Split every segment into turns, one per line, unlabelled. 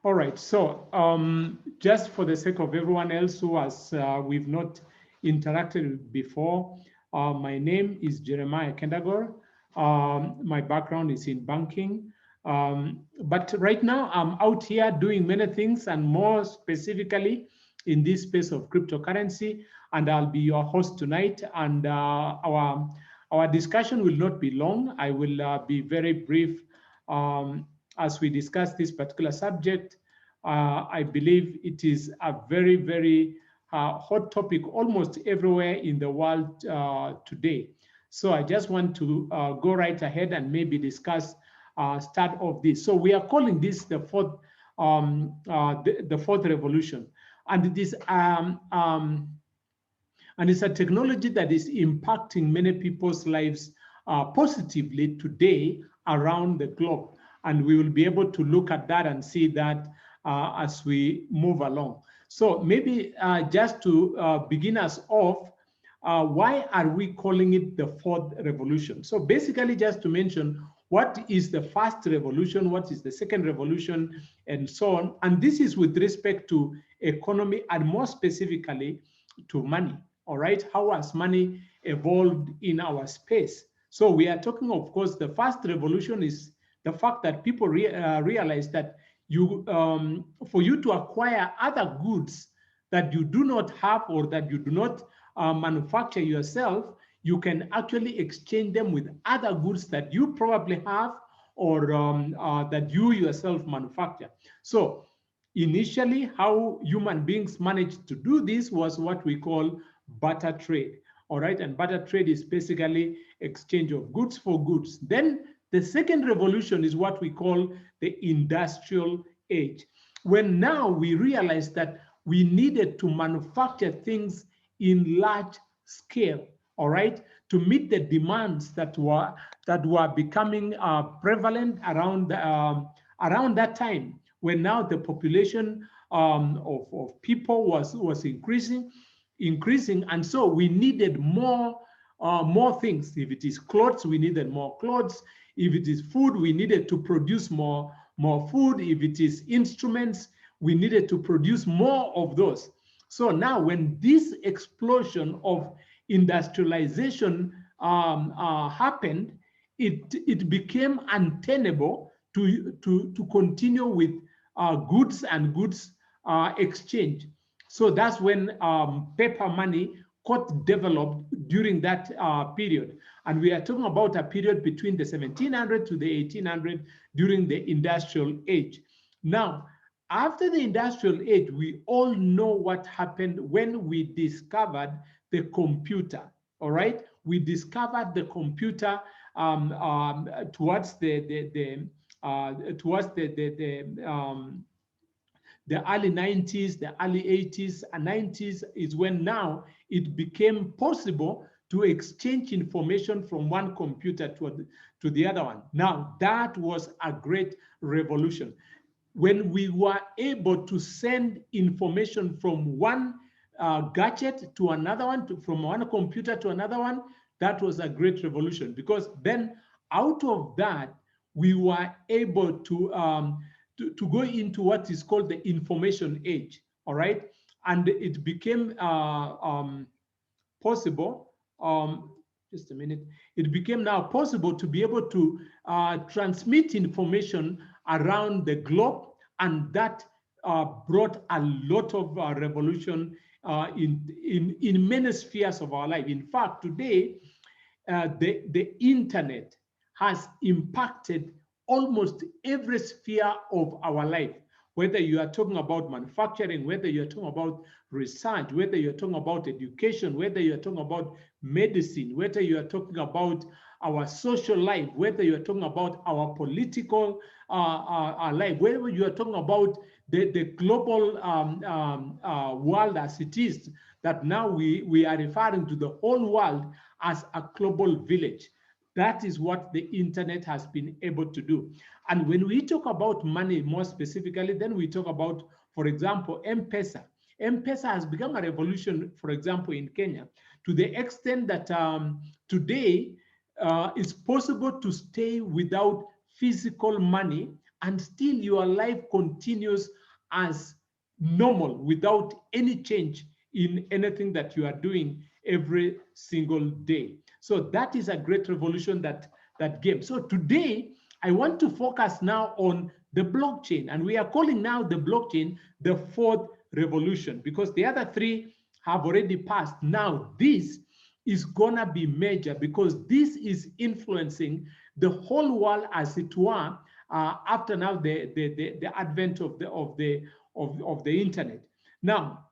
All right. So just for the sake of everyone else who has we've not interacted before, my name is Jeremiah Kendagor. My background is in banking. But right now I'm out here doing many things, and more specifically in this space of cryptocurrency. And I'll be your host tonight. And our discussion will not be long. I will be very brief as we discuss this particular subject. I believe it is a very, very hot topic almost everywhere in the world today. So I just want to go right ahead and maybe discuss start of this. So we are calling this the fourth revolution, and it is and it's a technology that is impacting many people's lives positively today around the globe. And we will be able to look at that and see that as we move along. So maybe just to begin us off, why are we calling it the fourth revolution? So basically, just to mention what is the first revolution, what is the second revolution, and so on. And this is with respect to economy and more specifically to money. All right, how has money evolved in our space? So we are talking, of course, the first revolution is the fact that people realize that for you to acquire other goods that you do not have or that you do not manufacture yourself, you can actually exchange them with other goods that you probably have or that you yourself manufacture. So initially, how human beings managed to do this was what we call barter trade. All right, and barter trade is basically exchange of goods for goods. Then the second revolution is what we call the industrial age, when now we realize that we needed to manufacture things in large scale, all right, to meet the demands that were becoming prevalent around that time, when now the population of people was increasing, and so we needed more things. If it is clothes, we needed more clothes. If it is food, we needed to produce more food. If it is instruments, we needed to produce more of those. So now when this explosion of industrialization happened, it became untenable to continue with goods and goods exchange. So that's when paper money got developed during that period. And we are talking about a period between the 1700 to the 1800 during the industrial age. Now, after the industrial age, we all know what happened when we discovered the computer, all right? We discovered the computer towards the early 90s, the early 80s and 90s is when now it became possible to exchange information from one computer to the other one. Now, that was a great revolution. When we were able to send information from one gadget to another one, from one computer to another one, that was a great revolution, because then out of that, we were able to go into what is called the information age, all right? And it became possible, just a minute, it became now possible to be able to transmit information around the globe, and that brought a lot of revolution in many spheres of our life. In fact, today, the internet has impacted almost every sphere of our life, whether you are talking about manufacturing, whether you're talking about research, whether you're talking about education, whether you're talking about medicine, whether you're talking about our social life, whether you're talking about our political life, whether you're talking about the global world as it is, that now we are referring to the whole world as a global village. That is what the internet has been able to do. And when we talk about money more specifically, then we talk about, for example, M-Pesa. M-Pesa has become a revolution, for example, in Kenya, to the extent that today it's possible to stay without physical money and still your life continues as normal without any change in anything that you are doing every single day. So that is a great revolution that came. So today, I want to focus now on the blockchain, and we are calling now the blockchain the fourth revolution, because the other three have already passed. Now this is gonna be major, because this is influencing the whole world, as it were, after now the advent of the internet. Now,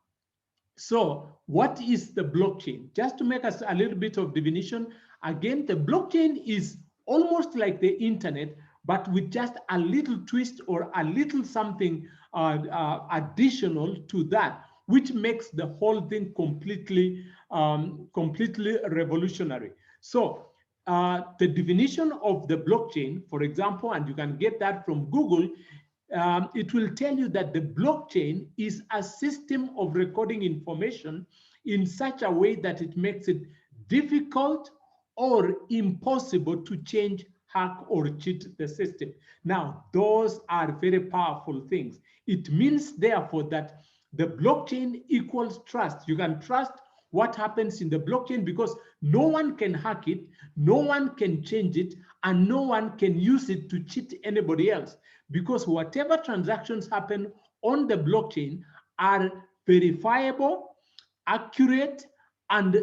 so what is the blockchain? Just to make us a little bit of definition, again, the blockchain is almost like the internet, but with just a little twist or a little something additional to that, which makes the whole thing completely revolutionary. So the definition of the blockchain, for example, and you can get that from Google, it will tell you that the blockchain is a system of recording information in such a way that it makes it difficult or impossible to change, hack, or cheat the system. Now, those are very powerful things. It means, therefore, that the blockchain equals trust. You can trust what happens in the blockchain because no one can hack it, no one can change it, and no one can use it to cheat anybody else, because whatever transactions happen on the blockchain are verifiable, accurate, and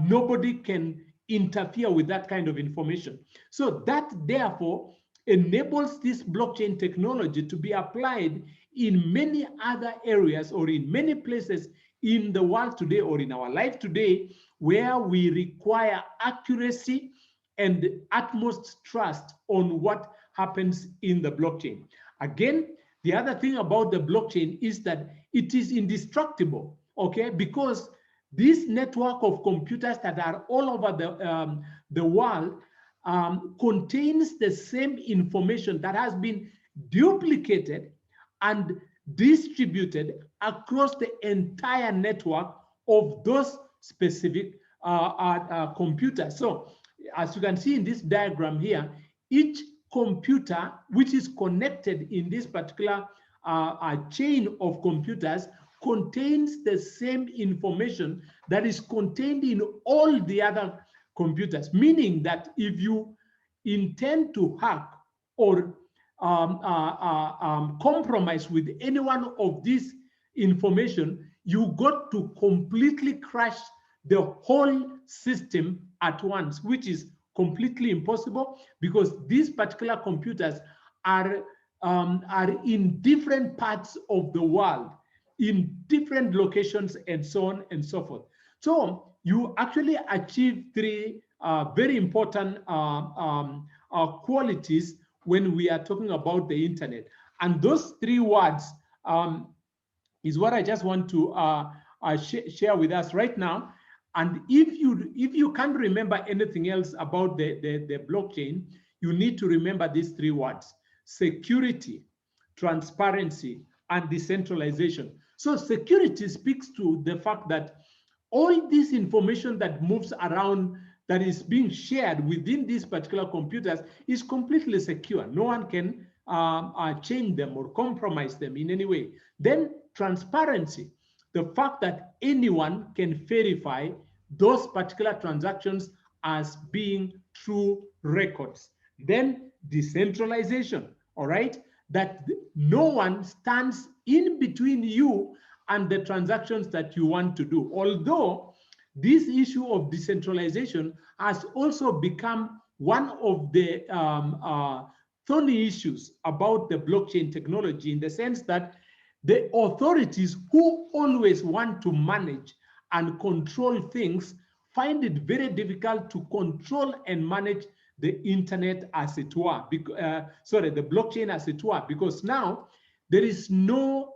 nobody can interfere with that kind of information. So that therefore enables this blockchain technology to be applied in many other areas or in many places in the world today or in our life today, where we require accuracy and utmost trust on what happens in the blockchain. Again, the other thing about the blockchain is that it is indestructible, okay? Because this network of computers that are all over the world contains the same information that has been duplicated and distributed across the entire network of those specific computers. So as you can see in this diagram here, each computer which is connected in this particular chain of computers contains the same information that is contained in all the other computers, meaning that if you intend to hack or compromise with any one of this information, you got to completely crash the whole system at once, which is completely impossible because these particular computers are in different parts of the world, in different locations, and so on and so forth. So you actually achieve three very important qualities when we are talking about the internet. And those three words is what I just want to share with us right now. And if you can't remember anything else about the blockchain, you need to remember these three words: security, transparency, and decentralization. So security speaks to the fact that all this information that moves around, that is being shared within these particular computers, is completely secure. No one can change them or compromise them in any way. Then transparency, the fact that anyone can verify those particular transactions as being true records. Then decentralization, all right, that no one stands in between you and the transactions that you want to do. Although this issue of decentralization has also become one of the thorny issues about the blockchain technology, in the sense that the authorities who always want to manage and control things find it very difficult to control and manage the internet, as it were, the blockchain as it were, because now there is no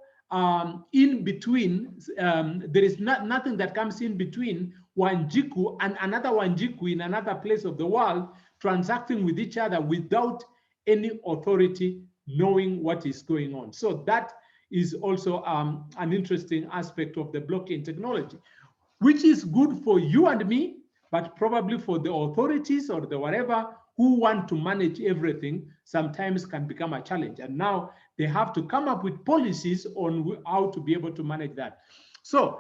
in between, there is nothing that comes in between Wanjiku and another Wanjiku in another place of the world transacting with each other without any authority knowing what is going on. So that is also an interesting aspect of the blockchain technology, which is good for you and me, but probably for the authorities or the whatever who want to manage everything, sometimes can become a challenge. And now they have to come up with policies on how to be able to manage that. So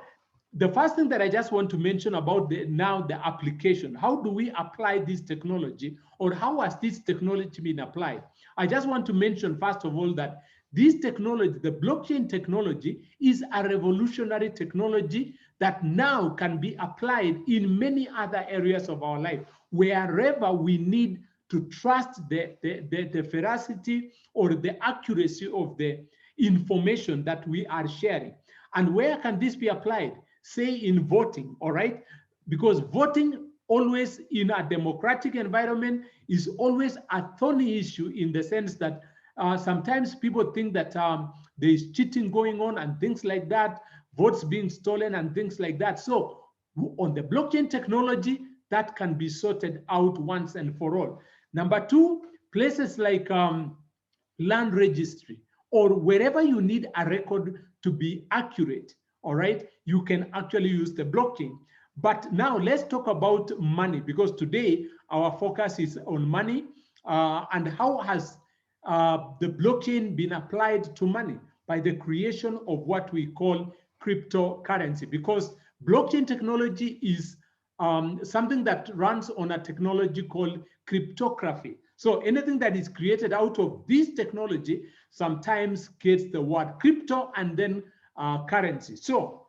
the first thing that I just want to mention about the application, how do we apply this technology, or how has this technology been applied? I just want to mention, first of all, that this technology, the blockchain technology, is a revolutionary technology that now can be applied in many other areas of our life, wherever we need to trust the veracity or the accuracy of the information that we are sharing. And where can this be applied? Say in voting, all right? Because voting always in a democratic environment is always a thorny issue, in the sense that sometimes people think that there is cheating going on and things like that, votes being stolen and things like that. So on the blockchain technology, that can be sorted out once and for all. Number two, places like land registry, or wherever you need a record to be accurate, all right, you can actually use the blockchain. But now let's talk about money, because today our focus is on money, and how has the blockchain been applied to money? By the creation of what we call cryptocurrency, because blockchain technology is something that runs on a technology called cryptography. So anything that is created out of this technology sometimes gets the word crypto and then currency. So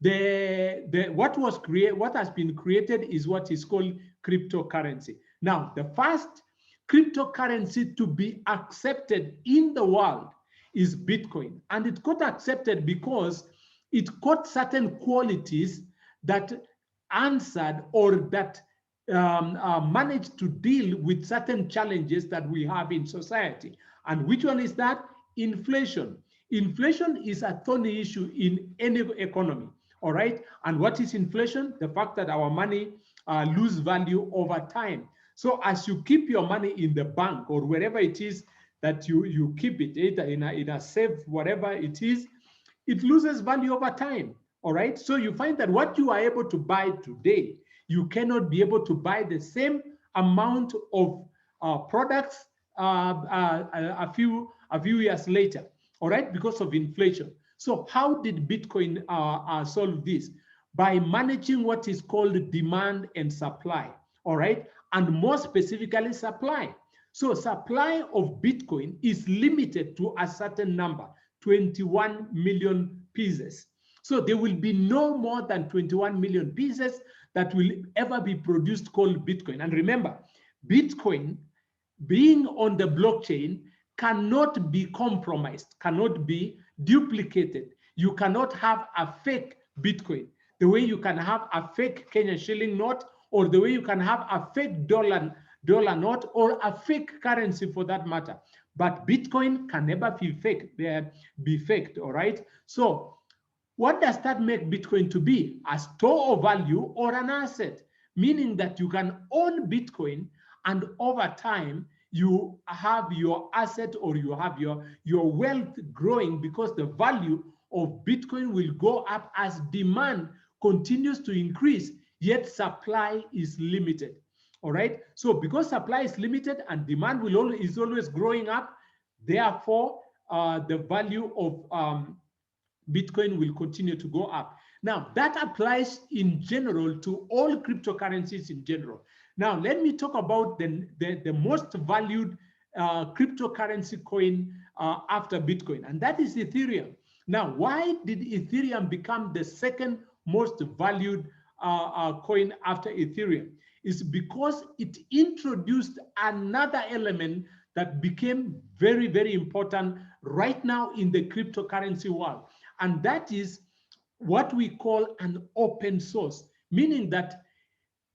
what has been created is what is called cryptocurrency. Now, the first cryptocurrency to be accepted in the world is Bitcoin, and it got accepted because it got certain qualities that answered, or that managed to deal with certain challenges that we have in society. And which one is that? Inflation. Inflation is a thorny issue in any economy, all right? And what is inflation? The fact that our money lose value over time. So as you keep your money in the bank or wherever it is that you keep it, either in a safe, whatever it is, it loses value over time, all right? So you find that what you are able to buy today, you cannot be able to buy the same amount of products a few years later, all right, because of inflation. So how did Bitcoin solve this? By managing what is called demand and supply, all right, and more specifically supply. So supply of Bitcoin is limited to a certain number, 21 million pieces. So there will be no more than 21 million pieces that will ever be produced called Bitcoin. And remember, Bitcoin being on the blockchain cannot be compromised, cannot be duplicated. You cannot have a fake Bitcoin, the way you can have a fake Kenyan shilling note, or the way you can have a fake dollar note, or a fake currency for that matter. But Bitcoin can never be faked, all right? So what does that make Bitcoin to be? A store of value or an asset, meaning that you can own Bitcoin, and over time you have your asset, or you have your wealth growing, because the value of Bitcoin will go up as demand continues to increase, yet supply is limited. All right. So because supply is limited and demand is always growing up, therefore the value of Bitcoin will continue to go up. Now, that applies in general to all cryptocurrencies in general. Now, let me talk about the most valued cryptocurrency coin after Bitcoin, and that is Ethereum. Now, why did Ethereum become the second most valued coin after Ethereum? It's because it introduced another element that became very, very important right now in the cryptocurrency world. And that is what we call an open source, meaning that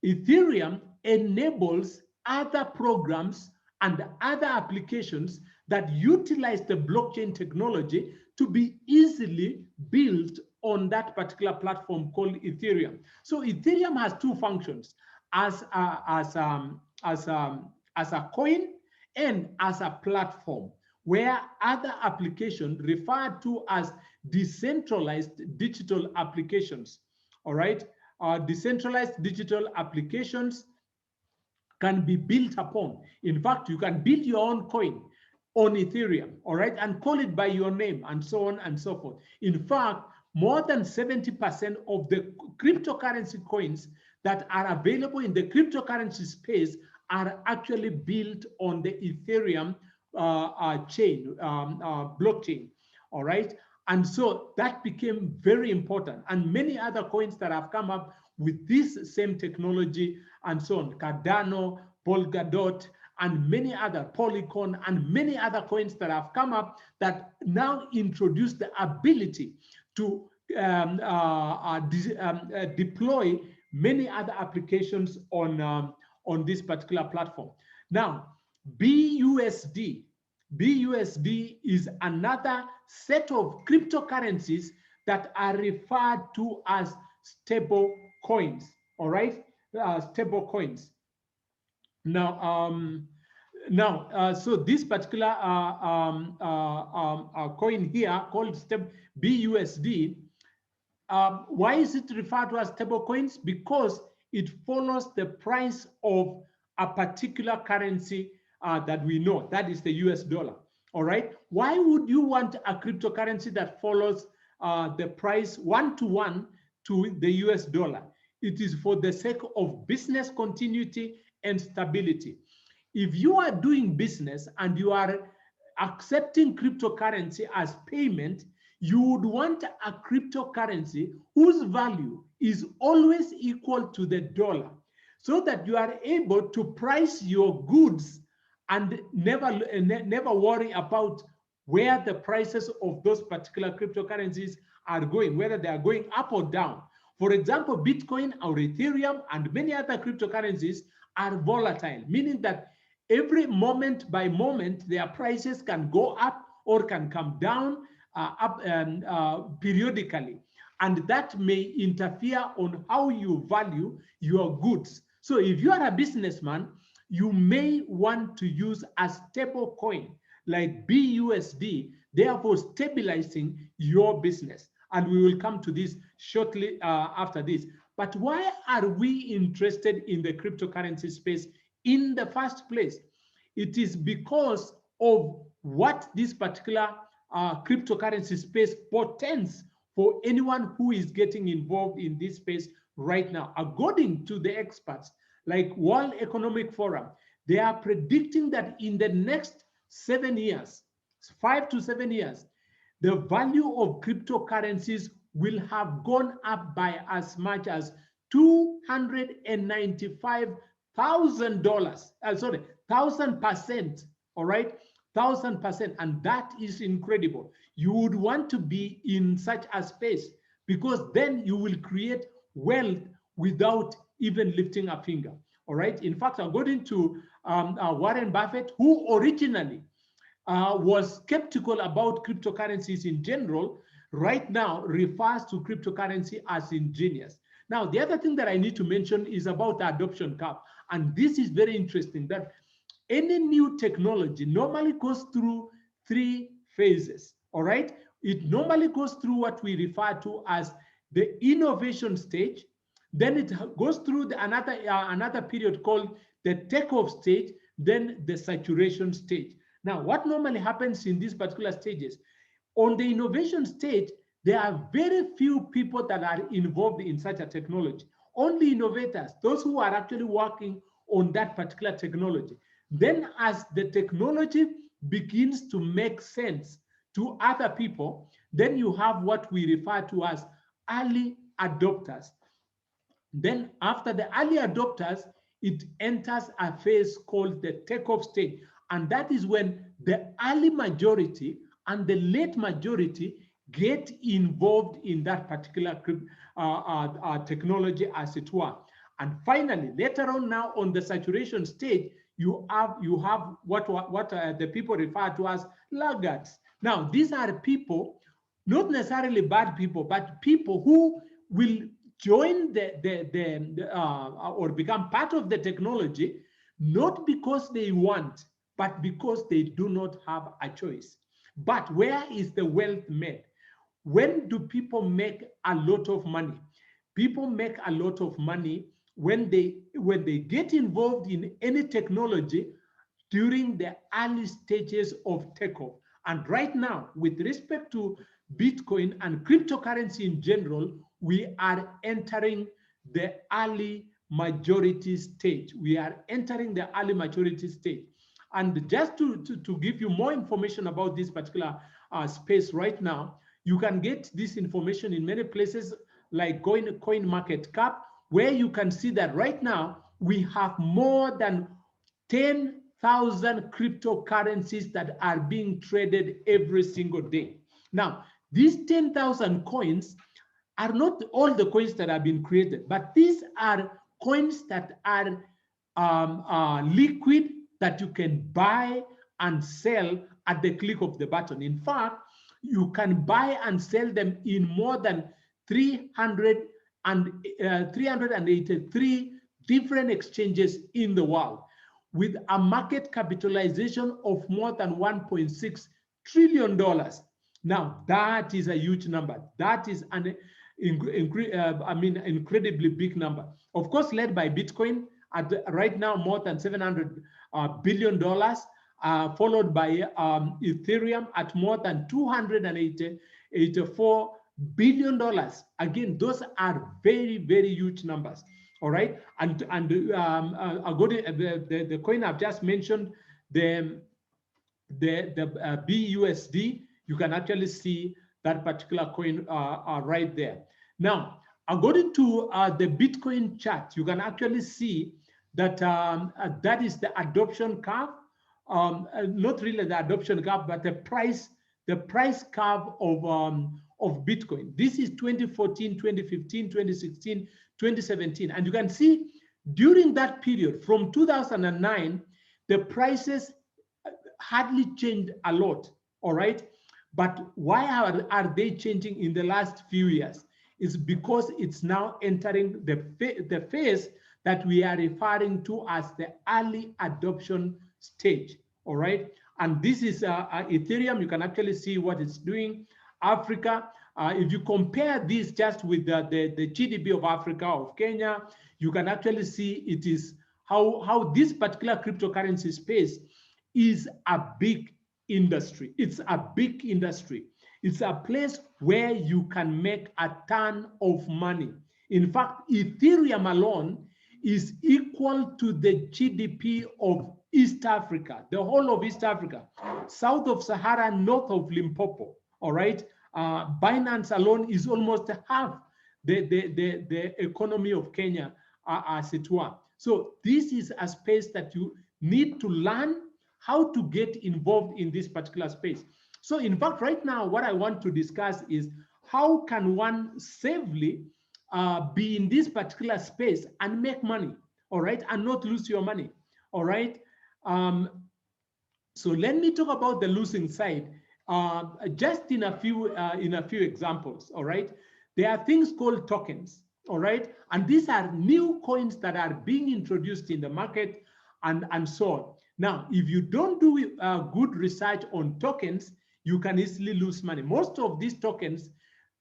Ethereum enables other programs and other applications that utilize the blockchain technology to be easily built on that particular platform called Ethereum. So Ethereum has two functions: as a coin and as a platform, where other applications referred to as decentralized digital applications, all right, decentralized digital applications can be built upon. In fact, you can build your own coin on Ethereum, all right, and call it by your name and so on and so forth. In fact, more than 70% of the cryptocurrency coins that are available in the cryptocurrency space are actually built on the Ethereum blockchain, all right? And so that became very important. And many other coins that have come up with this same technology and so on, Cardano, Polkadot, and many other, Polygon, and many other coins that have come up that now introduce the ability to deploy many other applications on this particular platform. Now, BUSD is another set of cryptocurrencies that are referred to as stable coins, all right? Stable coins. Now, so this particular coin here called BUSD, why is it referred to as stable coins? Because it follows the price of a particular currency that we know, that is the US dollar, all right? Why would you want a cryptocurrency that follows the price one-to-one to the US dollar? It is for the sake of business continuity and stability. If you are doing business and you are accepting cryptocurrency as payment, you would want a cryptocurrency whose value is always equal to the dollar, so that you are able to price your goods and never worry about where the prices of those particular cryptocurrencies are going, whether they are going up or down. For example, Bitcoin or Ethereum and many other cryptocurrencies are volatile, meaning that every moment by moment, their prices can go up or can come down periodically. And that may interfere on how you value your goods. So if you are a businessman, you may want to use a stable coin like BUSD, therefore stabilizing your business. And we will come to this shortly after this. But why are we interested in the cryptocurrency space in the first place? It is because of what this particular cryptocurrency space portends for anyone who is getting involved in this space right now. According to the experts like World Economic Forum, they are predicting that in the next 7 years, 5 to 7 years, the value of cryptocurrencies will have gone up by as much as $295,000. Sorry, 1,000%. All right, 1,000%, and that is incredible. You would want to be in such a space because then you will create wealth without even lifting a finger. All right. In fact, according to Warren Buffett, who originally was skeptical about cryptocurrencies in general, right now refers to cryptocurrency as ingenious. Now, the other thing that I need to mention is about the adoption curve. And this is very interesting, that any new technology normally goes through 3 phases, all right? It normally goes through what we refer to as the innovation stage. Then it goes through another period called the takeoff stage, then the saturation stage. Now, what normally happens in these particular stages? On the innovation stage, there are very few people that are involved in such a technology. Only innovators, those who are actually working on that particular technology. Then as the technology begins to make sense to other people, then you have what we refer to as early adopters. Then after the early adopters, it enters a phase called the takeoff stage. And that is when the early majority and the late majority get involved in that particular technology, as it were. And finally, later on now on the saturation stage, you have what the people refer to as laggards. Now, these are people, not necessarily bad people, but people who will join or become part of the technology, not because they want, but because they do not have a choice. But where is the wealth made? When do people make a lot of money? people make a lot of money when they get involved in any technology during the early stages of takeoff. And right now, with respect to Bitcoin and cryptocurrency in general, we are entering the early majority stage. We are entering the early maturity stage. And just to give you more information about this particular space right now, you can get this information in many places like CoinMarketCap, where you can see that right now we have more than 10,000 cryptocurrencies that are being traded every single day. Now, these 10,000 coins are not all the coins that have been created, but these are coins that are liquid, that you can buy and sell at the click of the button. In fact, you can buy and sell them in more than 383 different exchanges in the world, with a market capitalization of more than $1.6 trillion. Now, that is a huge number. That is an incredibly big number. Of course, led by Bitcoin at right now more than $700 billion, followed by Ethereum at more than $284 billion. Again, those are very, very huge numbers. All right, and I'll go to the coin I've just mentioned, the BUSD. You can actually see that particular coin right there. Now, according to the Bitcoin chart, you can actually see that that is the adoption curve. Not really the adoption curve, but the price curve of Bitcoin. This is 2014, 2015, 2016, 2017. And you can see during that period, from 2009, the prices hardly changed a lot, all right? But why are they changing in the last few years? It's because it's now entering the phase that we are referring to as the early adoption stage, all right? And this is Ethereum. You can actually see what it's doing. Africa, if you compare this just with the GDP of Africa, of Kenya, you can actually see it is how this particular cryptocurrency space is a big industry. It's a big industry. It's a place where you can make a ton of money. In fact, Ethereum alone is equal to the GDP of East Africa, the whole of East Africa, south of Sahara, north of Limpopo, all right? Binance alone is almost half the economy of Kenya, as it were. So this is a space that you need to learn how to get involved in this particular space. So in fact, right now, what I want to discuss is how can one safely be in this particular space and make money, all right, and not lose your money, all right? So let me talk about the losing side, just in a few examples, all right? There are things called tokens, all right? And these are new coins that are being introduced in the market and so on. Now, if you don't do good research on tokens, you can easily lose money. Most of these tokens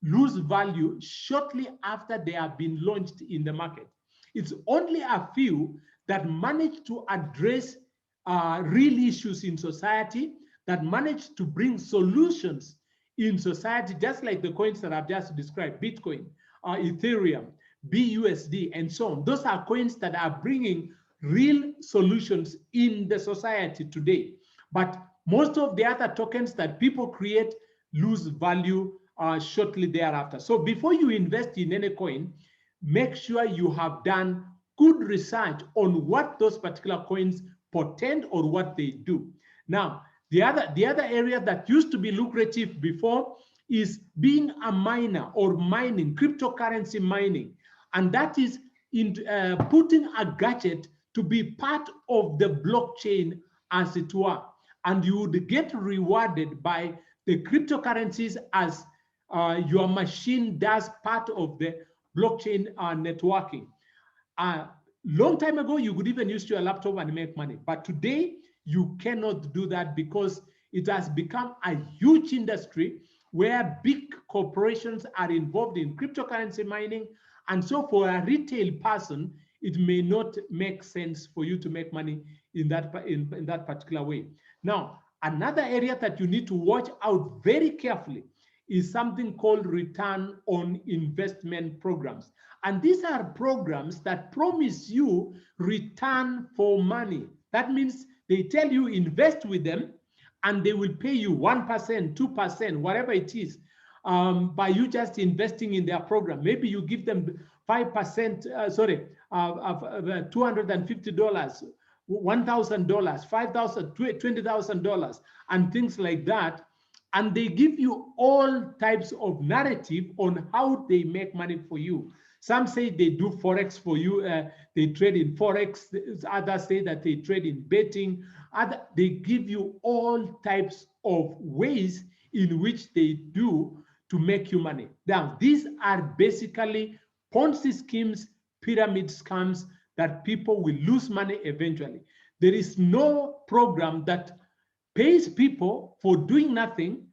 lose value shortly after they have been launched in the market. It's only a few that manage to address real issues in society, that manage to bring solutions in society, just like the coins that I've just described, Bitcoin, Ethereum, BUSD, and so on. Those are coins that are bringing real solutions in the society today. But most of the other tokens that people create lose value shortly thereafter. So before you invest in any coin, make sure you have done good research on what those particular coins portend or what they do. Now, the other area that used to be lucrative before is being a miner or mining, cryptocurrency mining. And that is in putting a gadget to be part of the blockchain, as it were. And you would get rewarded by the cryptocurrencies as your machine does part of the blockchain networking. Long time ago, you could even use your laptop and make money. But today, you cannot do that because it has become a huge industry where big corporations are involved in cryptocurrency mining, And so for a retail person, it may not make sense for you to make money in that particular way. Now, another area that you need to watch out very carefully is something called return on investment programs. And these are programs that promise you return for money. That means they tell you invest with them and they will pay you 1%, 2%, whatever it is, by you just investing in their program. Maybe you give them 5%, $250, $1,000, $5,000, $20,000, and things like that. And they give you all types of narrative on how they make money for you. Some say they do Forex for you. They trade in Forex. Others say that they trade in betting. They give you all types of ways in which they do to make you money. Now, these are basically Ponzi schemes, pyramid scams that people will lose money eventually. There is no program that pays people for doing nothing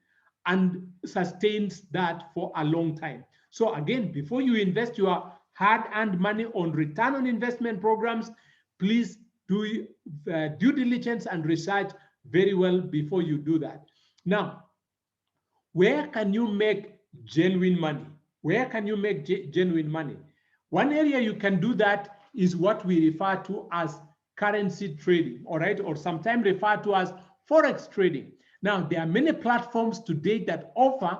and sustains that for a long time. So again, before you invest your hard-earned money on return on investment programs, please do due diligence and research very well before you do that. Now, where can you make genuine money? Where can you make genuine money? One area you can do that is what we refer to as currency trading, all right, or sometimes referred to as Forex trading. Now, there are many platforms today that offer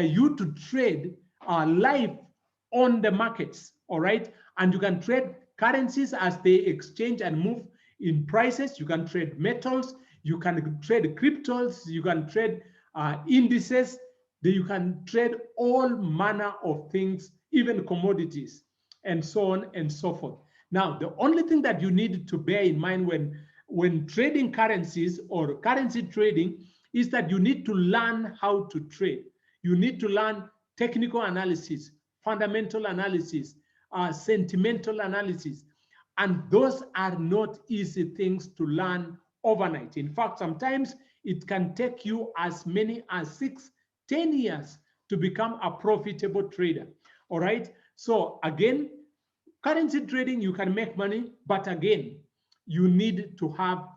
you to trade live on the markets, all right? And you can trade currencies as they exchange and move in prices. You can trade metals, you can trade cryptos, you can trade indices, you can trade all manner of things, even commodities, and so on and so forth. Now, the only thing that you need to bear in mind when trading currencies or currency trading is that you need to learn how to trade. You need to learn technical analysis, fundamental analysis, sentimental analysis. And those are not easy things to learn overnight. In fact, sometimes it can take you as many as 6, 10 years to become a profitable trader. All right. So again, currency trading, you can make money, but again, you need to have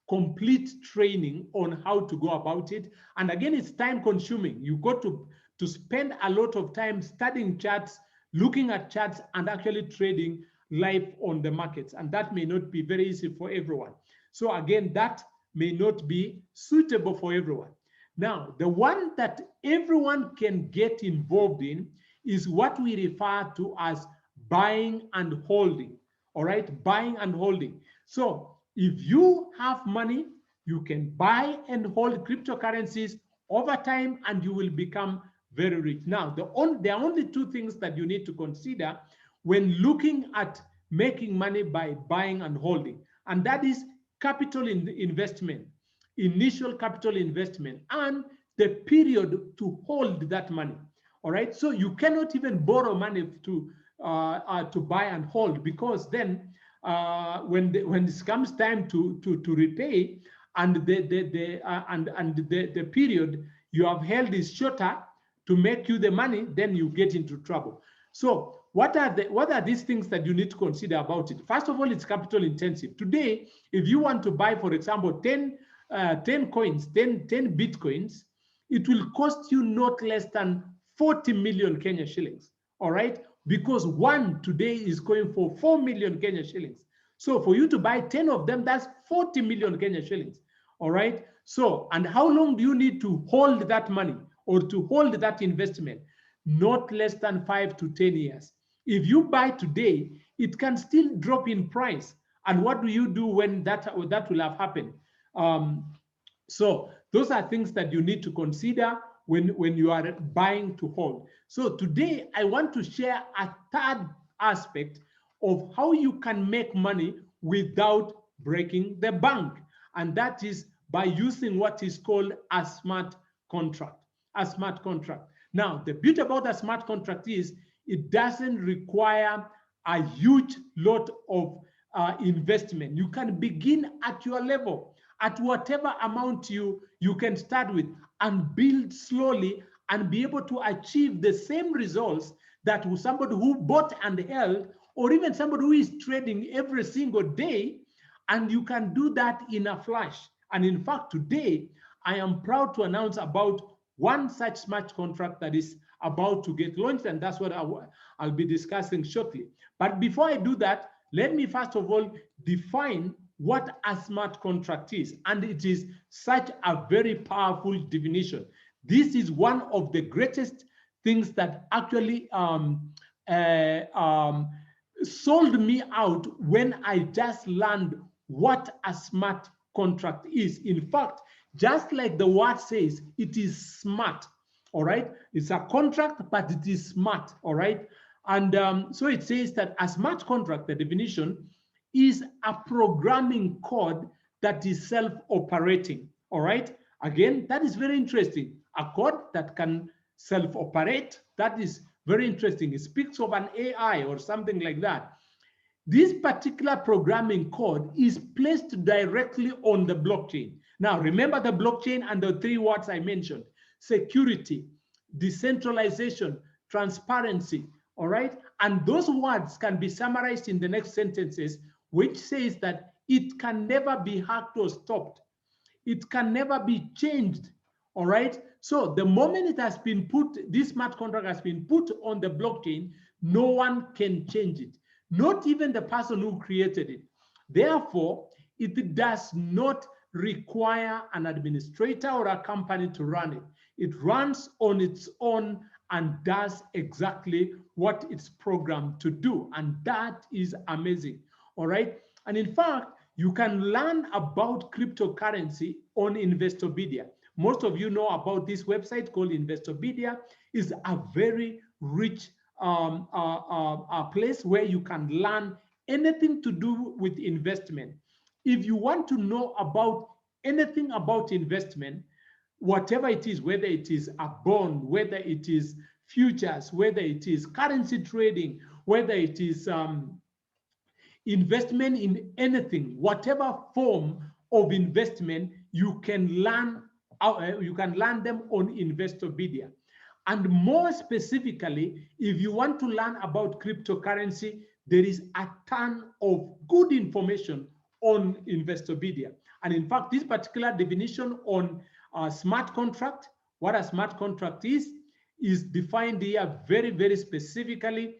complete training on how to go about it. And again, it's time consuming. You got to spend a lot of time studying charts, looking at charts, and actually trading live on the markets. And that may not be very easy for everyone. So again, that may not be suitable for everyone. Now, the one that everyone can get involved in is what we refer to as buying and holding. All right, buying and holding. So if you have money, you can buy and hold cryptocurrencies over time and you will become very rich. Now, there are only two things that you need to consider when looking at making money by buying and holding, and that is capital investment, initial capital investment, and the period to hold that money. All right, so you cannot even borrow money to buy and hold, because then when it comes time to repay and the period you have held is shorter to make you the money, then you get into trouble. So what are these things that you need to consider about it? First of all, it's capital intensive. Today, if you want to buy, for example, 10 coins, 10 Bitcoins, it will cost you not less than 40 million Kenya shillings. All right, because one today is going for 4 million Kenya shillings. So for you to buy 10 of them, that's 40 million Kenya shillings. All right. So, and how long do you need to hold that money or to hold that investment? Not less than 5 to 10 years. If you buy today, it can still drop in price. And what do you do when that will have happened? So those are things that you need to consider when you are buying to hold. So today, I want to share a third aspect of how you can make money without breaking the bank. And that is by using what is called a smart contract. A smart contract. Now, the beauty about a smart contract is it doesn't require a huge lot of investment. You can begin at your level, at whatever amount you can start with, and build slowly and be able to achieve the same results that somebody who bought and held, or even somebody who is trading every single day, and you can do that in a flash. And in fact, today, I am proud to announce about one such smart contract that is about to get launched, and that's what I'll be discussing shortly. But before I do that, let me first of all define what a smart contract is. And it is such a very powerful definition. This is one of the greatest things that actually sold me out when I just learned what a smart contract is. In fact, just like the word says, it is smart, all right? It's a contract, but it is smart, all right? And so it says that a smart contract, the definition, is a programming code that is self-operating, all right? Again, that is very interesting. A code that can self-operate, that is very interesting. It speaks of an AI or something like that. This particular programming code is placed directly on the blockchain. Now, remember the blockchain and the three words I mentioned: security, decentralization, transparency, all right? And those words can be summarized in the next sentences, which says that it can never be hacked or stopped. It can never be changed, all right? So the moment it has been put, this smart contract has been put on the blockchain, no one can change it, not even the person who created it. Therefore, it does not require an administrator or a company to run it. It runs on its own and does exactly what it's programmed to do. And that is amazing, all right? And in fact, you can learn about cryptocurrency on Investopedia. Most of you know about this website called Investopedia. It's a very rich a place where you can learn anything to do with investment. If you want to know about anything about investment, whatever it is, whether it is a bond, whether it is futures, whether it is currency trading, whether it is investment in anything, whatever form of investment, you can learn them on Investopedia. And more specifically, if you want to learn about cryptocurrency, there is a ton of good information on Investopedia. And in fact, this particular definition on smart contract, what a smart contract is defined here very, very specifically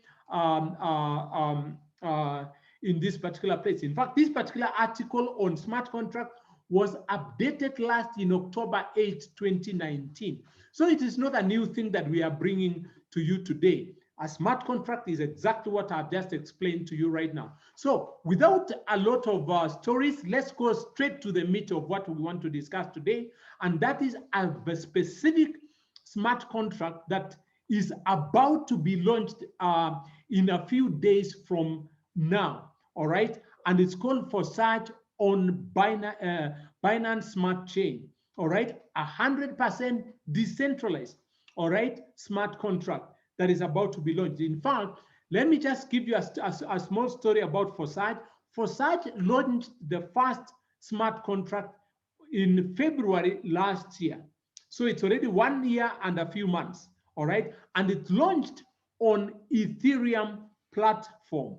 in this particular place. In fact, this particular article on smart contract was updated last in October 8, 2019. So it is not a new thing that we are bringing to you today. A smart contract is exactly what I've just explained to you right now. So without a lot of stories, let's go straight to the meat of what we want to discuss today. And that is a specific smart contract that is about to be launched in a few days from now, all right? And it's called FORSAGE on Binance Smart Chain, all right? 100% decentralized, all right? Smart contract that is about to be launched. In fact, let me just give you a small story about FORSAGE. FORSAGE launched the first smart contract in February last year. So it's already 1 year and a few months, all right? And it launched on Ethereum platform,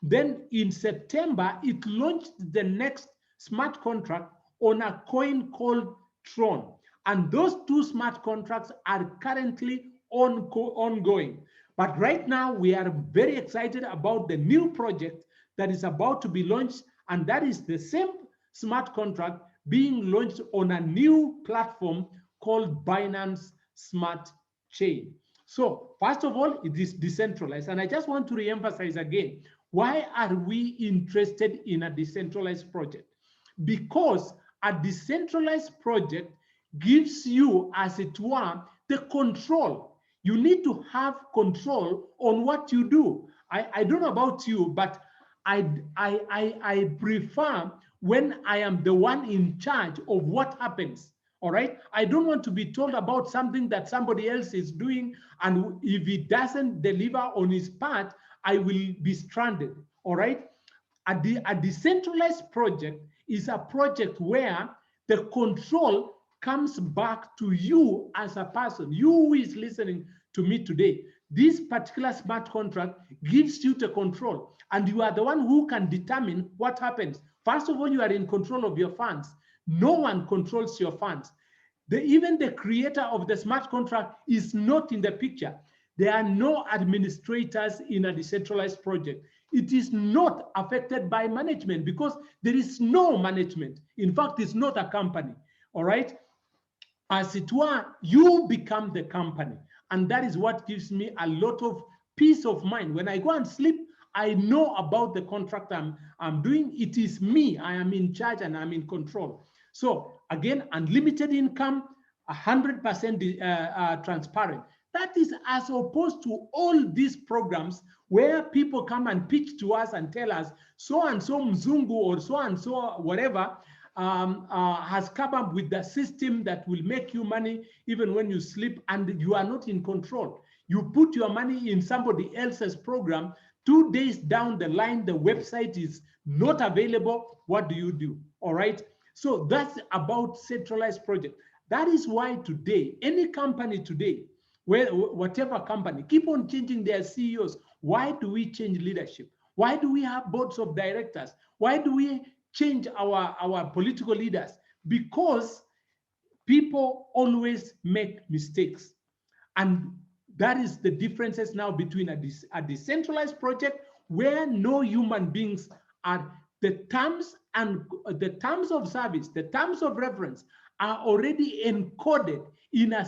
Then in September, it launched the next smart contract on a coin called Tron. And those two smart contracts are currently ongoing. But right now, we are very excited about the new project that is about to be launched, and that is the same smart contract being launched on a new platform called Binance Smart Chain. So first of all, it is decentralized. And I just want to reemphasize again, why are we interested in a decentralized project? Because a decentralized project gives you, as it were, the control. You need to have control on what you do. I don't know about you, but I prefer when I am the one in charge of what happens. All right. I don't want to be told about something that somebody else is doing, and if he doesn't deliver on his part, I will be stranded. All right. A decentralized project is a project where the control comes back to you as a person, you who is listening to me today. This particular smart contract gives you the control, and you are the one who can determine what happens. First of all, you are in control of your funds. No one controls your funds. Even the creator of the smart contract is not in the picture. There are no administrators in a decentralized project. It is not affected by management because there is no management. In fact, it's not a company, all right? As it were, you become the company. And that is what gives me a lot of peace of mind. When I go and sleep, I know about the contract I'm doing. It is me. I am in charge and I'm in control. So again, unlimited income, 100% transparent. That is as opposed to all these programs where people come and pitch to us and tell us so-and-so Mzungu or so-and-so whatever has come up with the system that will make you money even when you sleep, and you are not in control. You put your money in somebody else's program. 2 days down the line, the website is not available. What do you do? All right. So that's about centralized project. That is why today, any company today, whatever company, keep on changing their CEOs. Why do we change leadership? Why do we have boards of directors? Why do we change our political leaders? Because people always make mistakes. And that is the differences now between a decentralized project where no human beings are. The terms and the terms of service, the terms of reference are already encoded in a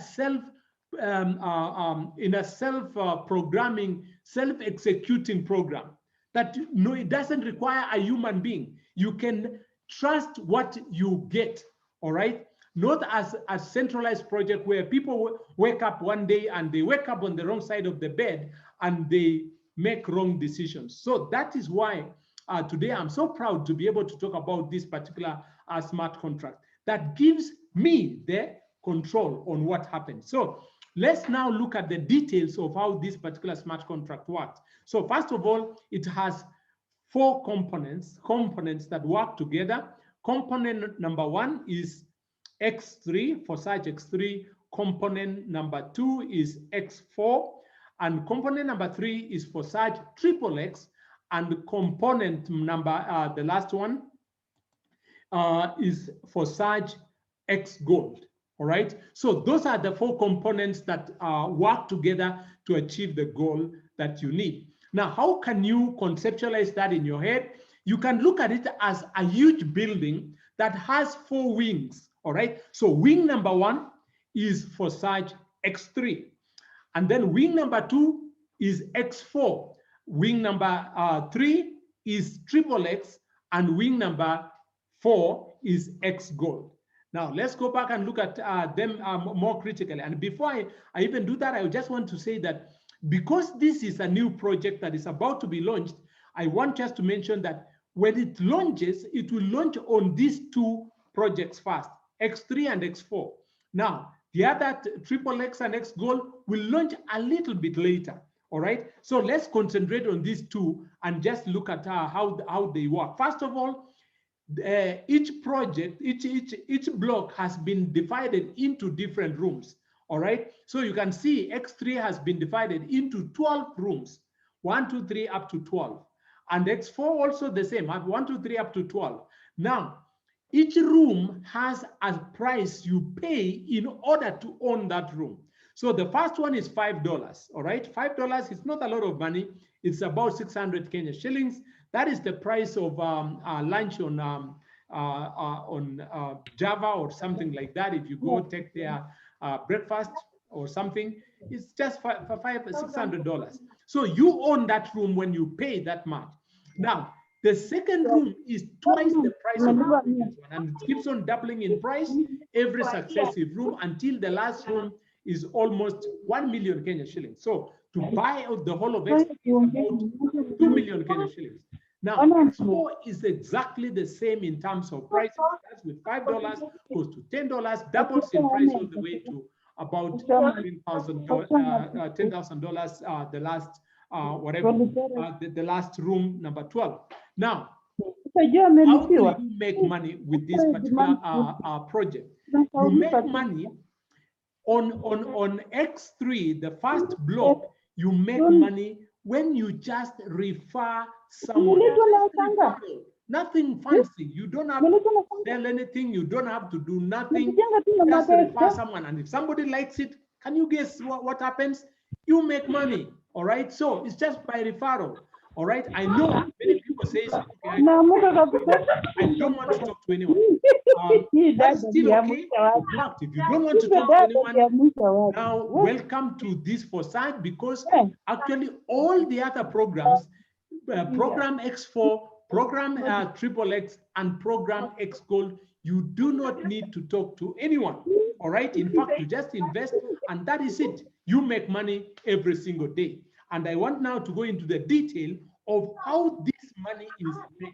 self-programming, self-executing program that no, it doesn't require a human being. You can trust what you get, all right? Not as a centralized project where people wake up one day and they wake up on the wrong side of the bed and they make wrong decisions. So that is why today I'm so proud to be able to talk about this particular smart contract that gives me the control on what happens. So let's now look at the details of how this particular smart contract works. So first of all, it has 4 components that work together. Component number 1 is X3, FORSAGE X3. Component number 2 is X4. And component number 3 is FORSAGE XXX. And component number, the last one, is FORSAGE X Gold. All right. So those are the 4 components that work together to achieve the goal that you need. Now, how can you conceptualize that in your head? You can look at it as a huge building that has 4 wings. All right. So wing number 1 is FORSAGE X3. And then wing number 2 is X4. Wing number 3 is XXX. And wing number 4 is X Gold. Now, let's go back and look at them more critically. And before I even do that, I just want to say that because this is a new project that is about to be launched, I want just to mention that when it launches, it will launch on these 2 projects first, X3 and X4. Now, the other XXX and X Gold will launch a little bit later. All right. So let's concentrate on these 2 and just look at how they work. First of all, each project, each block has been divided into different rooms. All right. So you can see X3 has been divided into 12 rooms, 1, 2, 3 up to 12. And X4 also the same, 1, 2, 3 up to 12. Now, each room has a price you pay in order to own that room. So the first one is $5. All right. $5 is not a lot of money. It's about 600 Kenya shillings. That is the price of lunch on Java or something like that. If you go take their breakfast or something, it's just $600. So you own that room when you pay that much. Now, the second room is twice the price of the previous one, and it keeps on doubling in price every successive room until the last room is almost 1 million Kenya shillings. So to buy out the whole of X is about 2 million Kenya shillings. Now, X4 is exactly the same in terms of price. It starts with $5, goes to $10, doubles in price all the way to about $10,000, the last the last room, number 12. Now, how do you make money with this particular project? You make money On X3, the first block, you make money when you just refer someone. Just referral. Nothing fancy. You don't have to sell anything. You don't have to do nothing. Just refer someone. And if somebody likes it, can you guess what happens? You make money. All right. So it's just by referral. All right. I know many people say, okay, I don't want to talk to anyone. That's still okay. In fact, if you don't want to talk to anyone, now welcome to this FORSAGE, because actually all the other programs, program X4, program XXX, and program X Gold, you do not need to talk to anyone. All right. In fact, you just invest, and that is it. You make money every single day. And I want now to go into the detail of how this money is made.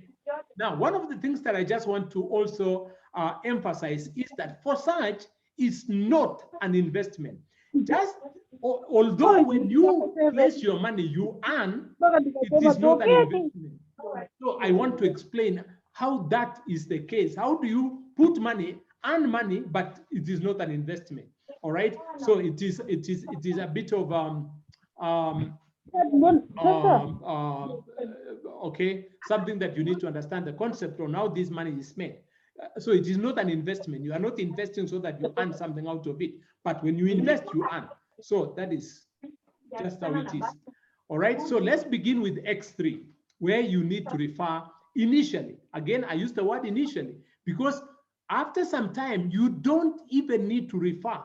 Now, one of the things that I just want to also emphasize is that FORSAGE is not an investment. Just although when you place your money, you earn, it is not an investment. So I want to explain how that is the case. How do you put money, earn money, but it is not an investment? All right. So it is a bit of okay, something that you need to understand the concept on how this money is made. So it is not an investment. You are not investing so that you earn something out of it. But when you invest, you earn. So that is just how it is. All right. So let's begin with X3, where you need to refer initially. Again, I use the word initially because after some time, you don't even need to refer.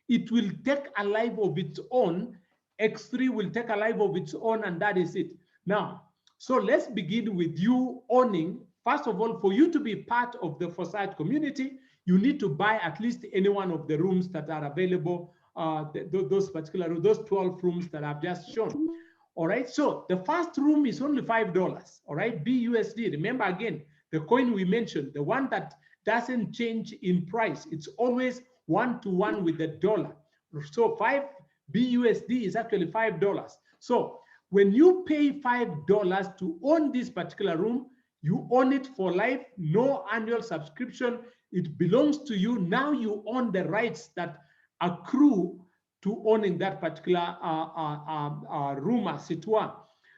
It will take a life of its own. X3 will take a life of its own, and that is it. Now, so let's begin with you owning. First of all, for you to be part of the FORSAGE community, you need to buy at least any one of the rooms that are available, those 12 rooms that I've just shown. All right, so the first room is only $5, all right, BUSD. Remember again, the coin we mentioned, the one that doesn't change in price. It's always 1-to-1 with the dollar. So 5 BUSD is actually $5. So when you pay $5 to own this particular room, you own it for life, no annual subscription. It belongs to you. Now you own the rights that accrue to owning that particular room as it were.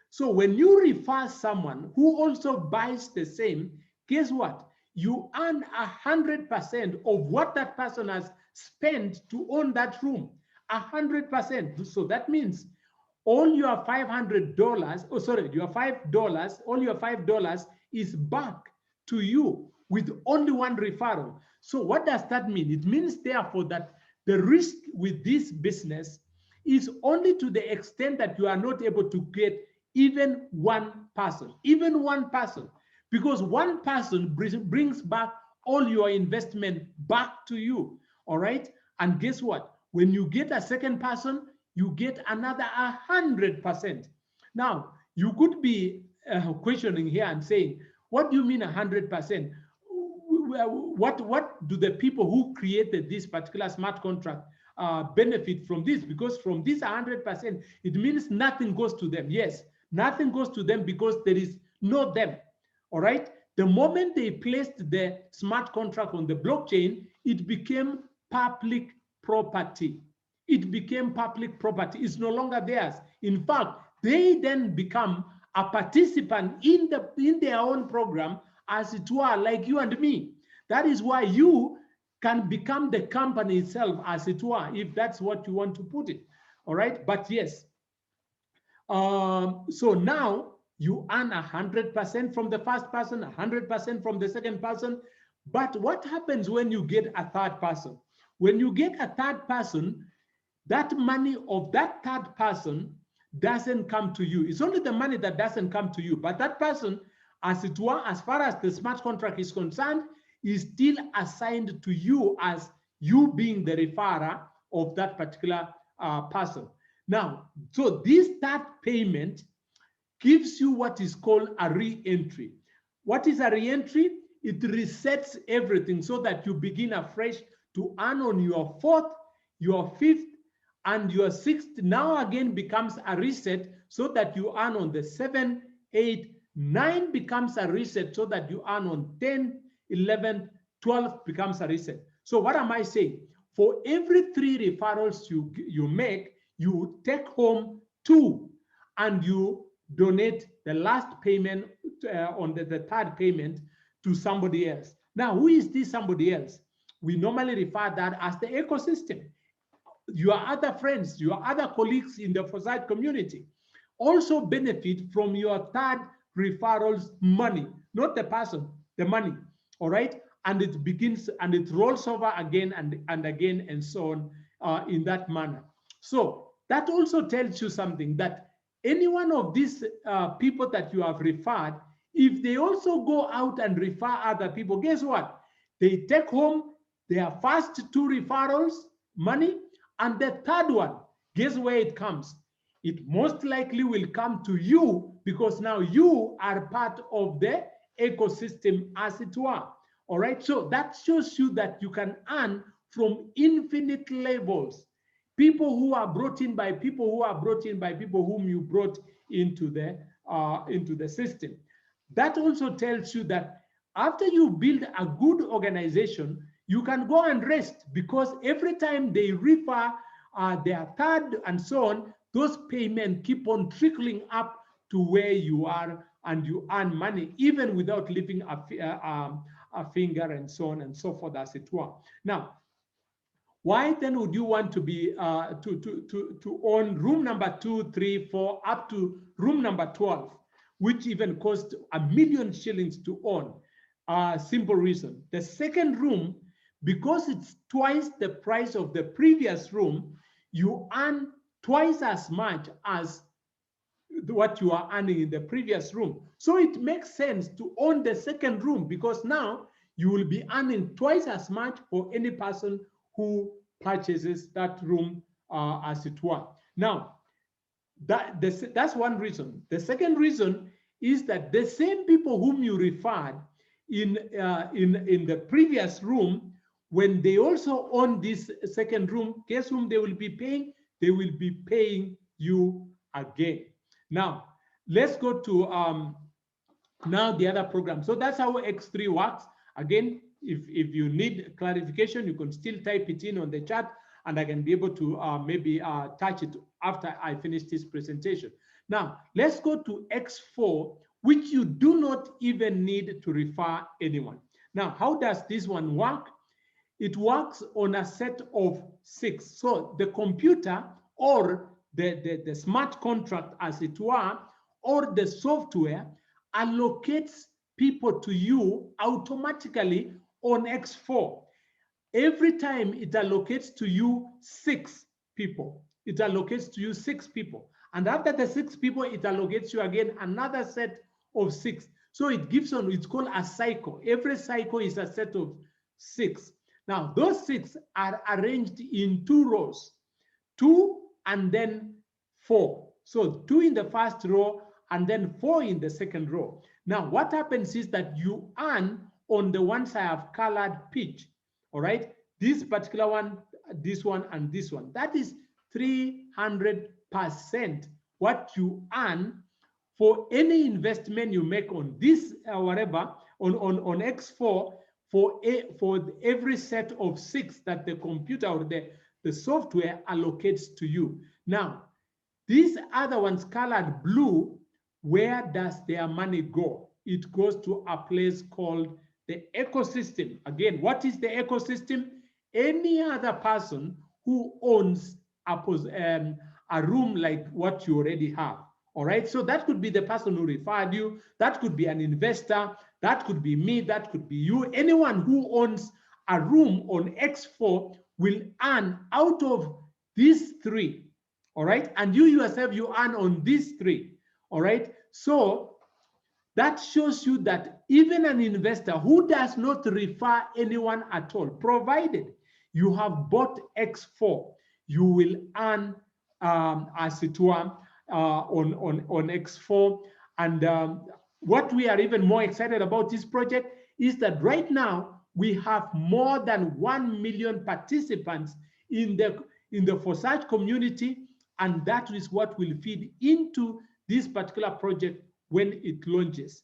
So when you refer someone who also buys the same, guess what? You earn 100% of what that person has spent to own that room. 100%. So that means all your $500, oh sorry, your $5, all your $5 is back to you with only one referral. So what does that mean? It means therefore that the risk with this business is only to the extent that you are not able to get even one person, because one person brings back all your investment back to you, all right? And guess what? When you get a second person, you get another 100%. Now, you could be questioning here and saying, what do you mean 100%? What do the people who created this particular smart contract benefit from this? Because from this 100%, it means nothing goes to them. Yes, nothing goes to them because there is no them, all right? The moment they placed the smart contract on the blockchain, it became public property. It became public property. It's no longer theirs. In fact, they then become a participant in their own program, as it were, like you and me. That is why you can become the company itself, as it were, if that's what you want to put it. All right. But yes. So now you earn 100% from the first person, 100% from the second person. But what happens when you get a third person? When you get a third person, that money of that third person doesn't come to you. It's only the money that doesn't come to you. But that person, as it were, as far as the smart contract is concerned, is still assigned to you as you being the referrer of that particular person. Now, so this third payment gives you what is called a re-entry. What is a re-entry? It resets everything so that you begin afresh to earn on your fourth, your fifth, and your sixth now again becomes a reset so that you earn on the 7, 8, 9 becomes a reset so that you earn on 10, 11, 12 becomes a reset. So what am I saying? for every 3 referrals you make, you take home 2, and you donate the last payment on the third payment to somebody else. Now, who is this somebody else? We normally refer that as the ecosystem. Your other friends, your other colleagues in the FORSAGE community also benefit from your third referral's money, not the person, the money. All right. And it begins and it rolls over again and again and so on in that manner. So that also tells you something, that any one of these people that you have referred, if they also go out and refer other people, guess what? They take home their first 2 referrals money, and the third one, guess where it comes? It most likely will come to you, because now you are part of the ecosystem, as it were. All right, so that shows you that you can earn from infinite levels. People who are brought in by people who are brought in by people whom you brought into the system. That also tells you that after you build a good organization, you can go and rest, because every time they refer their third and so on, those payments keep on trickling up to where you are, and you earn money even without lifting a finger and so on and so forth, as it were. Now, why then would you want to be to own room number 2, 3, 4 up to room number 12, which even cost $1 million shillings to own? Simple reason. The second room, because it's twice the price of the previous room, you earn twice as much as what you are earning in the previous room. So it makes sense to own the second room, because now you will be earning twice as much for any person who purchases that room, as it were. Now, that's one reason. The second reason is that the same people whom you referred in the previous room, when they also own this second room, guess whom they will be paying? They will be paying you again. Now, let's go to now the other program. So that's how X3 works. Again, if you need clarification, you can still type it in on the chat, and I can be able to maybe touch it after I finish this presentation. Now, let's go to X4, which you do not even need to refer anyone. Now, how does this one work? It works on a set of 6. So the computer, or the smart contract, as it were, or the software allocates people to you automatically on X4. Every time it allocates to you 6 people. It allocates to you 6 people. And after the 6 people, it allocates you again another set of 6. So it gives on, it's called a cycle. Every cycle is a set of 6. Now, those 6 are arranged in 2 rows, 2 and then 4. So 2 in the first row and then 4 in the second row. Now, what happens is that you earn on the ones I have colored peach. All right, this particular one, this one, and this one. That is 300% what you earn for any investment you make on this whatever on X4 for every set of 6 that the computer or the software allocates to you. Now, these other ones colored blue, where does their money go? It goes to a place called the ecosystem. Again, what is the ecosystem? Any other person who owns a room like what you already have. All right, so that could be the person who referred you, that could be an investor, that could be me, that could be you. Anyone who owns a room on X4 will earn out of these 3. All right, and you yourself, you earn on these 3. All right, so that shows you that even an investor who does not refer anyone at all, provided you have bought X4, you will earn, as it were, on X4. And what we are even more excited about this project is that right now we have more than 1 million participants in the FORSAGE community, and that is what will feed into this particular project when it launches.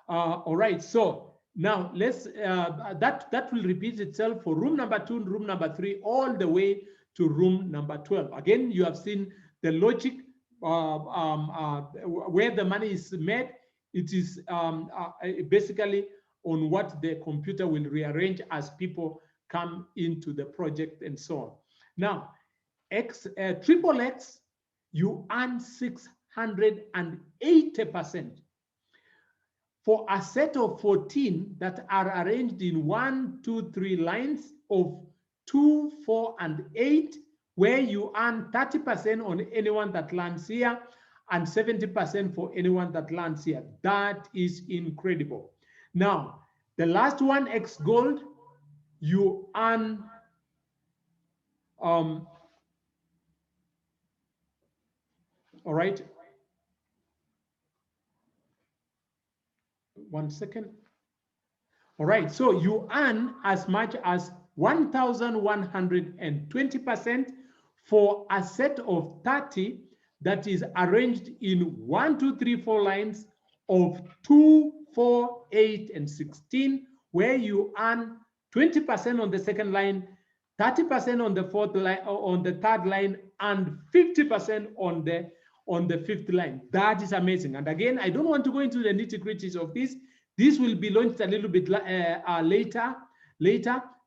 All right, so Now let's that will repeat itself for room number 2, room number 3, all the way to room number 12. Again, you have seen the logic where the money is made. It is basically on what the computer will rearrange as people come into the project and so on. Now, triple X, you earn 680%. For a set of 14 that are arranged in 1, 2, 3 lines of 2, 4, and 8, where you earn 30% on anyone that lands here and 70% for anyone that lands here. That is incredible. Now, the last one, X Gold, you earn all right. One second. All right, so you earn as much as 1,120% for a set of 30 that is arranged in 1, 2, 3, 4 lines of 2, 4, 8, and 16, where you earn 20% on the second line, 30% on the fourth line, on the third line, and 50% on the fifth line. That is amazing. And again, I don't want to go into the nitty-gritties of this. This will be launched a little bit later.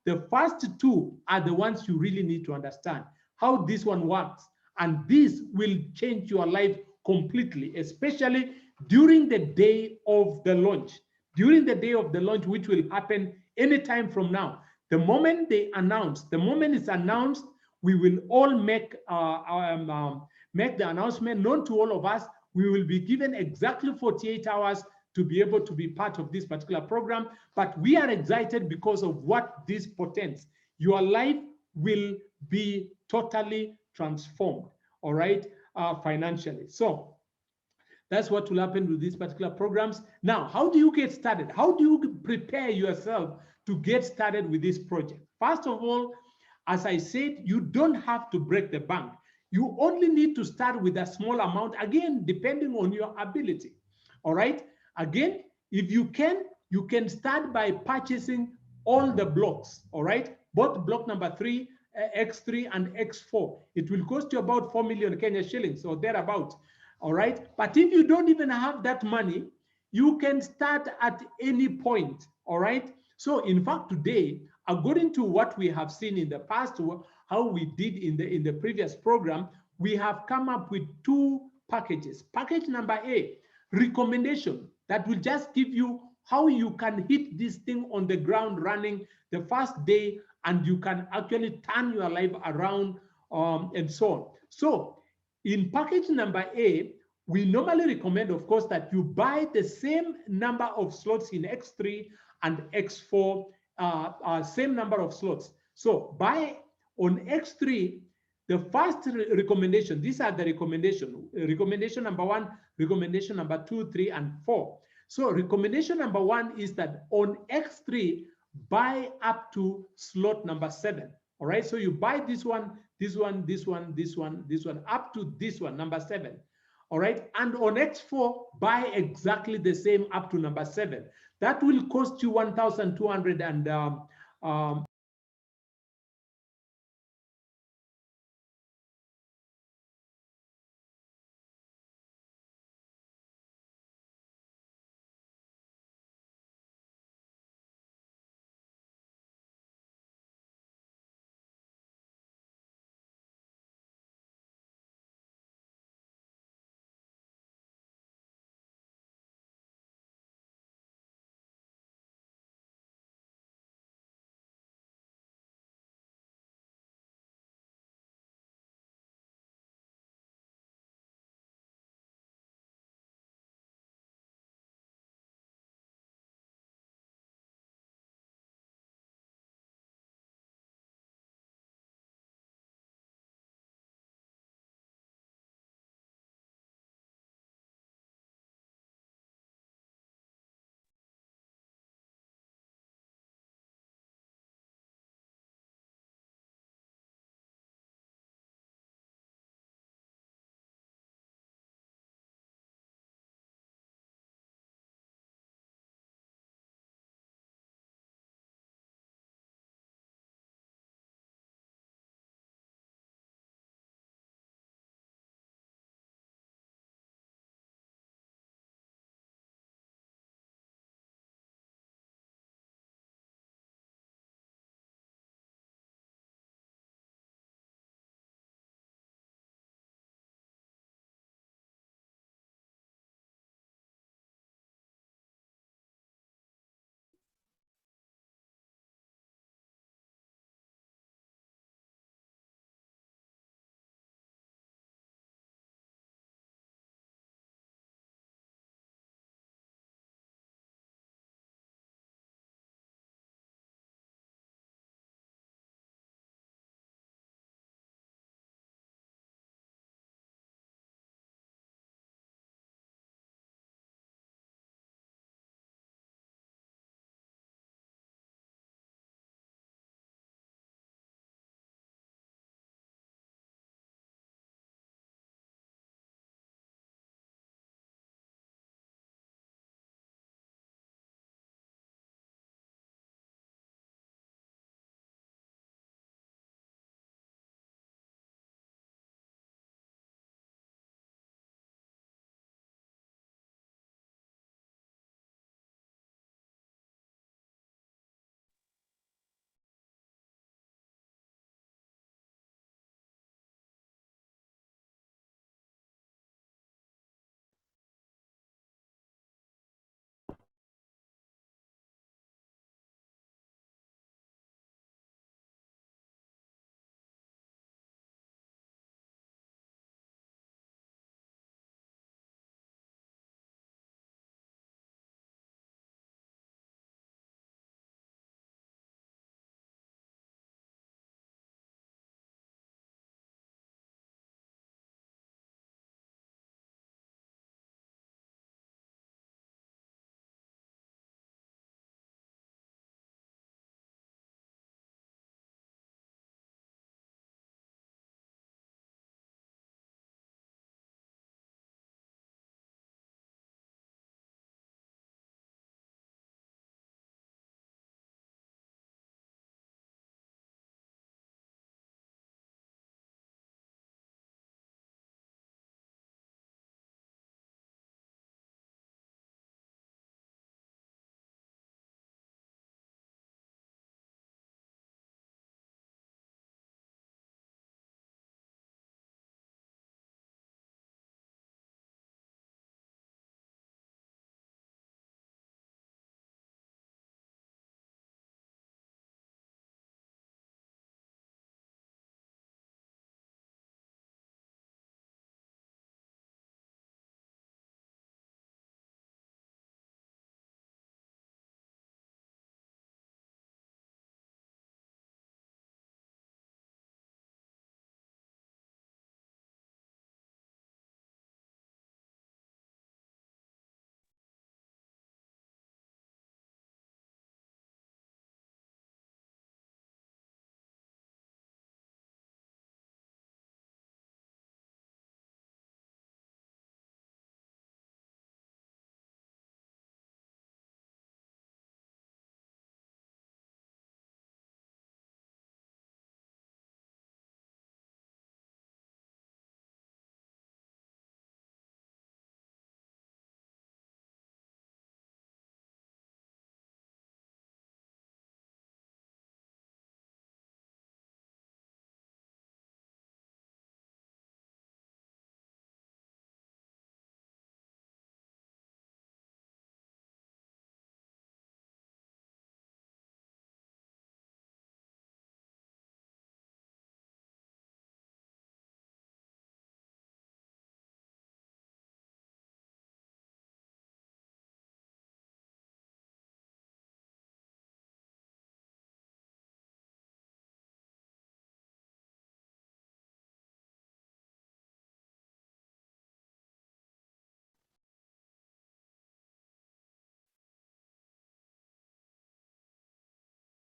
The first two are the ones you really need to understand how this one works. And this will change your life completely, especially during the day of the launch. During the day of the launch, which will happen anytime from now. The moment they announce, the moment it's announced, we will all make the announcement known to all of us. We will be given exactly 48 hours to be able to be part of this particular program. But we are excited because of what this portends. Your life will be totally transformed, all right, financially. So that's what will happen with these particular programs. Now, how do you get started? How do you prepare yourself to get started with this project? First of all, as I said, you don't have to break the bank. You only need to start with a small amount, again, depending on your ability, all right? Again, if you can start by purchasing all the blocks, all right? Both block number 3, X3 and X4. It will cost you about 4 million Kenya shillings or thereabout, all right? But if you don't even have that money, you can start at any point, all right? So in fact, today, according to what we have seen in the past, how we did in the previous program, we have come up with 2 packages. Package number A, recommendation, that will just give you how you can hit this thing on the ground running the first day, and you can actually turn your life around and so on. So in package number A, we normally recommend, of course, that you buy the same number of slots in X3 and X4, same number of slots. So buy on X3, the first recommendation, these are the recommendation. Recommendation number 1, recommendation number 2, 3, and 4. So recommendation number 1 is that on X3, buy up to slot number 7. All right, so you buy this one, this one, this one, this one, this one, up to this one, number 7. All right, and on X4, buy exactly the same up to number 7. That will cost you 1,200 and